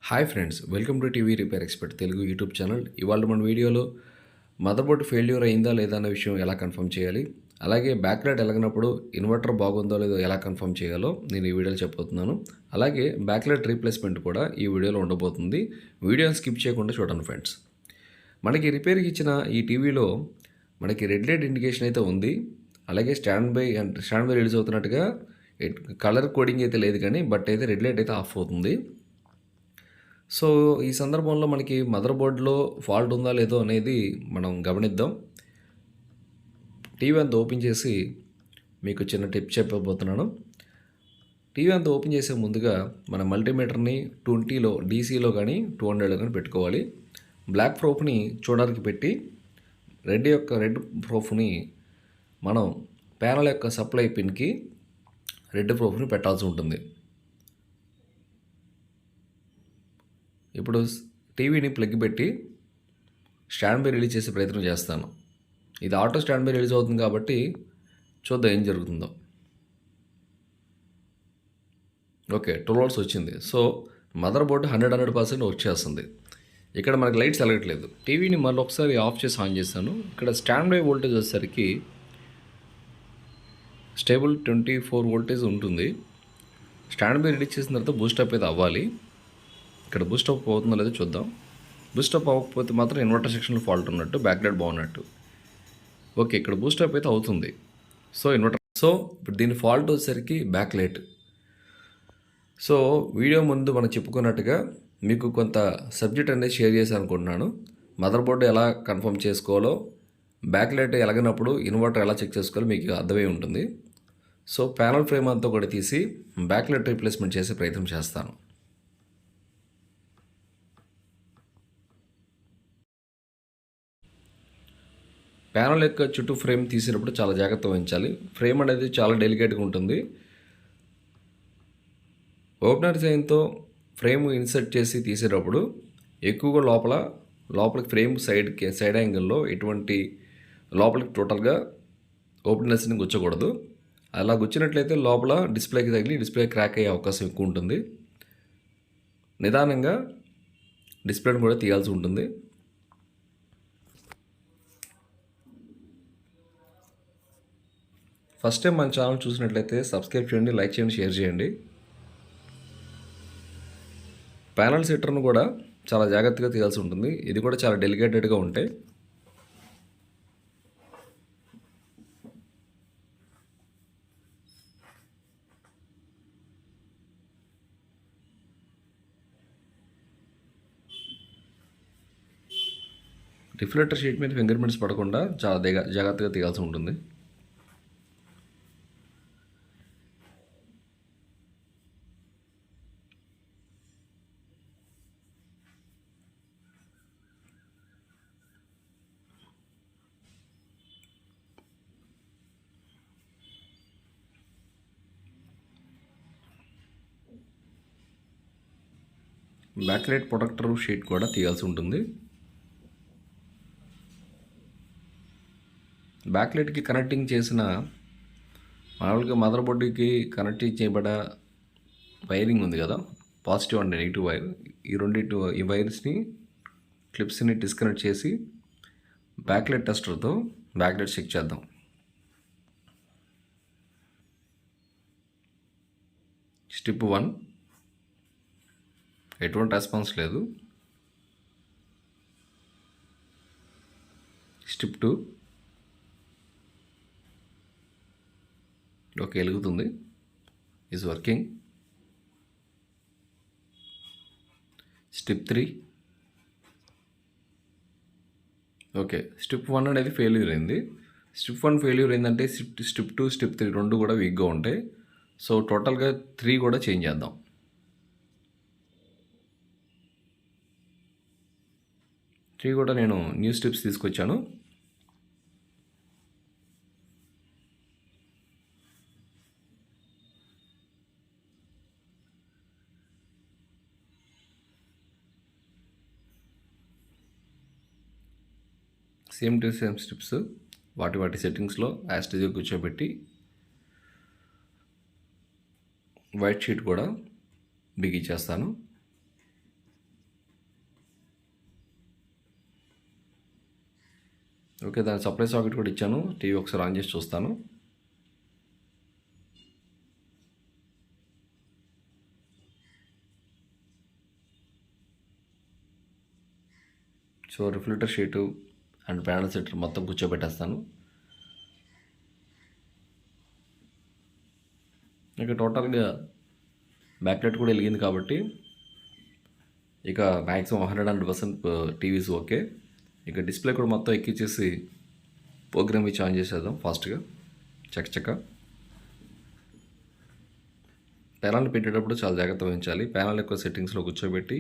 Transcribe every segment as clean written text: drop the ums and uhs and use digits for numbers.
Hi friends, welcome to TV repair expert Telugu YouTube channel. ఇవాళ మన వీడియోలో మదర్బోర్డ్ ఫెయిల్యూర్ అయిందా లేదా అన్న విషయం ఎలా కన్ఫర్మ్ చేయాలి, అలాగే బ్యాక్ లైట్ ఎలగనప్పుడు ఇన్వర్టర్ బాగుందో లేదో ఎలా కన్ఫర్మ్ చేయాలో నేను ఈ వీడియోలో చెప్పబోతున్నాను. అలాగే బ్యాక్ లైట్ రీప్లేస్మెంట్ కూడా ఈ వీడియోలో ఉండబోతుంది. వీడియోని స్కిప్ చేయకుండా చూడండి ఫ్రెండ్స్. మనకి రిపేర్కి ఇచ్చిన ఈ టీవీలో మనకి రెడ్ లైట్ ఇండికేషన్ అయితే ఉంది. అలాగే స్టాండ్ బై రిలీజ్ అవుతున్నట్టుగా కలర్ కోడింగ్ అయితే లేదు, కానీ బట్ అయితే రెడ్ లైట్ అయితే ఆఫ్ అవుతుంది. సో ఈ సందర్భంలో మనకి మదర్ బోర్డ్లో ఫాల్ట్ ఉందా లేదో అనేది మనం గమనిద్దాం. టీవీ అంతా ఓపెన్ చేసి మీకు చిన్న టిప్ చెప్పబోతున్నాను. టీవీ అంతా ఓపెన్ చేసే ముందుగా మన మల్టీమీటర్ని 20లో డీసీలో కానీ 200లో కానీ పెట్టుకోవాలి. బ్లాక్ ప్రోఫ్ని చూడడానికి పెట్టి రెడ్ ప్రోఫ్ని మనం ప్యానల్ యొక్క సప్లై పిన్కి రెడ్ ప్రోఫ్ని పెట్టాల్సి ఉంటుంది. ఇప్పుడు టీవీని ప్లగ్ పెట్టి స్టాండ్ బై రిలీజ్ చేసే ప్రయత్నం చేస్తాను. ఇది ఆటో స్టాండ్ బై రిలీజ్ అవుతుంది కాబట్టి చూద్దాం ఏం జరుగుతుందో. ఓకే, 12 volts వచ్చింది. సో మదర్ బోర్డ్ 100% వర్క్ చేస్తుంది. ఇక్కడ మనకి లైట్స్ వెలగట్లేదు. టీవీని మళ్ళీ ఒకసారి ఆఫ్ చేసి ఆన్ చేశాను. ఇక్కడ స్టాండ్ బై వోల్టేజ్ వచ్చేసరికి స్టేబుల్ 24 వోల్టేజ్ ఉంటుంది. స్టాండ్ బై రిలీజ్ చేసిన తర్వాత బూస్టప్ అయితే అవ్వాలి. ఇక్కడ బూస్టప్ అవుతుందో లేదో చూద్దాం. బూస్టప్ అవ్వకపోతే మాత్రం ఇన్వర్టర్ సెక్షన్లో ఫాల్ట్ ఉన్నట్టు, బ్యాక్ లైట్ బాగున్నట్టు. ఓకే, ఇక్కడ బూస్టప్ అయితే అవుతుంది. సో ఇప్పుడు దీని ఫాల్ట్ వచ్చేసరికి బ్యాక్ లైట్. సో వీడియో ముందు మనం చెప్పుకున్నట్టుగా మీకు కొంత సబ్జెక్ట్ అనేది షేర్ చేశాను అనుకుంటున్నాను. మదర్ బోర్డు ఎలా కన్ఫర్మ్ చేసుకోవాలో, బ్యాక్ లైట్ ఎలగనప్పుడు ఇన్వర్టర్ ఎలా చెక్ చేసుకోవాలో మీకు అర్థమై ఉంటుంది. సో ప్యానల్ ఫ్రేమ్ అంతా కూడా తీసి బ్యాక్ లైట్ రీప్లేస్మెంట్ చేసే ప్రయత్నం చేస్తాను. ప్యానల్ యొక్క చుట్టూ ఫ్రేమ్ తీసేటప్పుడు చాలా జాగ్రత్త వహించాలి. ఫ్రేమ్ అనేది చాలా డెలికేట్గా ఉంటుంది. ఓపెనర్ సైన్తో ఫ్రేమ్ ఇన్సర్ట్ చేసి తీసేటప్పుడు ఎక్కువగా లోపలికి ఫ్రేమ్ సైడ్ యాంగిల్లో ఎటువంటి లోపలికి టోటల్గా ఓపెనర్స్ని గుచ్చకూడదు. అలా గుచ్చినట్లయితే లోపల డిస్ప్లేకి తగిలి డిస్ప్లే క్రాక్ అయ్యే అవకాశం ఎక్కువ ఉంటుంది. నిదానంగా డిస్ప్లేని కూడా తీయాల్సి ఉంటుంది. ఫస్ట్ టైం మన ఛానల్ చూసినట్లయితే సబ్స్క్రైబ్ చేయండి, లైక్ చేయండి, షేర్ చేయండి. ప్యానల్ సెట్టర్ను కూడా చాలా జాగ్రత్తగా తీయాల్సి ఉంటుంది. ఇది కూడా చాలా డెలికేటెడ్గా ఉంటాయి. రిఫ్లెక్టర్ షీట్ మీద ఫింగర్ ప్రింట్స్ పడకుండా చాలా జాగ్రత్తగా తీయాల్సి ఉంటుంది. బ్యాక్ లైట్ ప్రొటెక్టర్ షీట్ కూడా తీయాల్సి ఉంటుంది. బ్యాక్ లైట్కి కనెక్టింగ్ చేసిన మామూలుగా మదర్ బోర్డుకి కనెక్టింగ్ చేయబడ వైరింగ్ ఉంది కదా, పాజిటివ్ అండ్ నెగిటివ్ వైర్, ఈ వైర్స్ని క్లిప్స్ని డిస్కనెక్ట్ చేసి బ్యాక్ లైట్ టెస్టర్తో బ్యాక్ లైట్ చెక్ చేద్దాం. స్టెప్ 1 ఎటువంటి రెస్పాన్స్ లేదు. స్టెప్ 2 ఓకే, వెలుగుతుంది, is working. Step 3 okay, step 1 అనేది ఫెయిల్యూర్ అయింది. స్టెప్ 1 ఫెయిల్యూర్ అయిందంటే స్టెప్ 2 స్టెప్ 3 రెండు కూడా వీక్గా ఉంటాయి. సో టోటల్గా 3 కూడా చేంజ్ చేద్దాం. 3 కూడా నేను న్యూ స్టెప్స్ తీసుకొచ్చాను. సేమ్ స్టెప్స్ వాటి సెట్టింగ్స్లో యాస్టీజ్గా కూర్చోబెట్టి వైట్ షీట్ కూడా బిగిచ్చేస్తాను. ఓకే, దాని సప్లై సాకెట్ కూడా ఇచ్చాను. టీవీ ఒకసారి ఆన్ చేసి చూస్తాను. So reflector sheet and panel set మొత్తం కూర్చోబెట్టేస్తాను. ఇక టోటల్గా బ్యాక్లైట్ కూడా వెలిగింది కాబట్టి ఇక మ్యాక్సిమం 100% టీవీస్ ఓకే. ఇక డిస్ప్లే కూడా మొత్తం ఎక్కించేసి ప్రోగ్రామ్ ఇచ్చి ఆన్ చేసేద్దాం ఫాస్ట్గా చకచక. ప్యానల్ పెట్టేటప్పుడు చాలా జాగ్రత్త వహించాలి. ప్యానల్ ఎక్కువ సెట్టింగ్స్లో కూర్చోబెట్టి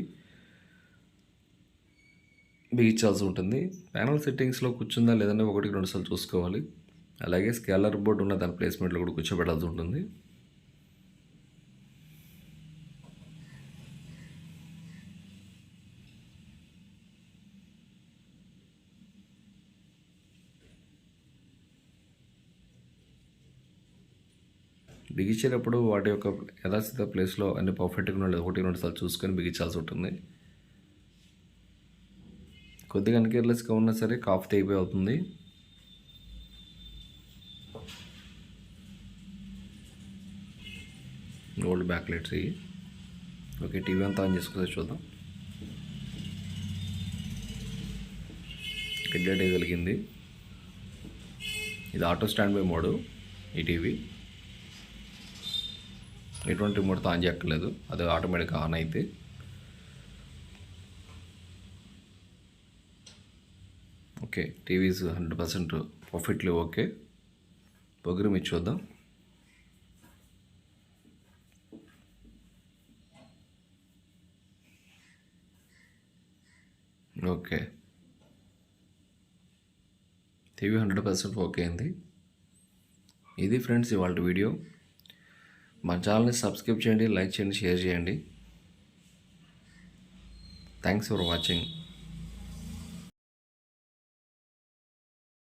బిగించాల్సి ఉంటుంది. ప్యానల్ సెట్టింగ్స్లో కూర్చుందా లేదని 1-2 సార్లు చూసుకోవాలి. అలాగే స్కేలర్ బోర్డు ఉన్న దాని ప్లేస్మెంట్లో కూడా కూర్చోబెట్టాల్సి ఉంటుంది. బిగించేటప్పుడు వాటి యొక్క యథాస్థిత ప్లేస్లో అన్ని పర్ఫెక్ట్గా ఉండలేదు. 1-2 సార్లు చూసుకొని బిగించాల్సి ఉంటుంది. కొద్దిగా అన్కేర్లెస్గా ఉన్నా సరే కాఫ్ తెగిపోయి అవుతుంది. ఓల్డ్ బ్యాక్ లైట్స్ ఇవి. ఓకే, టీవీ అంతా ఆన్ చేసుకుంటే చూద్దాం. హెడ్ లైట్ వెలిగింది. ఇది ఆటో స్టాండ్ బై మోడు ఈ టీవీ. ఎటువంటి రిమోట్తో ఆన్ చేయక్కర్లేదు, అది ఆటోమేటిక్గా ఆన్ అయితే. Okay, TVs 100% perfectly okay. Programme ఇచ్చి చూద్దాం. ఓకే, టీవీ 100% ఓకే అయింది. ఇది ఫ్రెండ్స్ ఇవాళ వీడియో. మా ఛానల్ని సబ్స్క్రైబ్ చేయండి, లైక్ చేయండి, షేర్ చేయండి. Thanks for watching.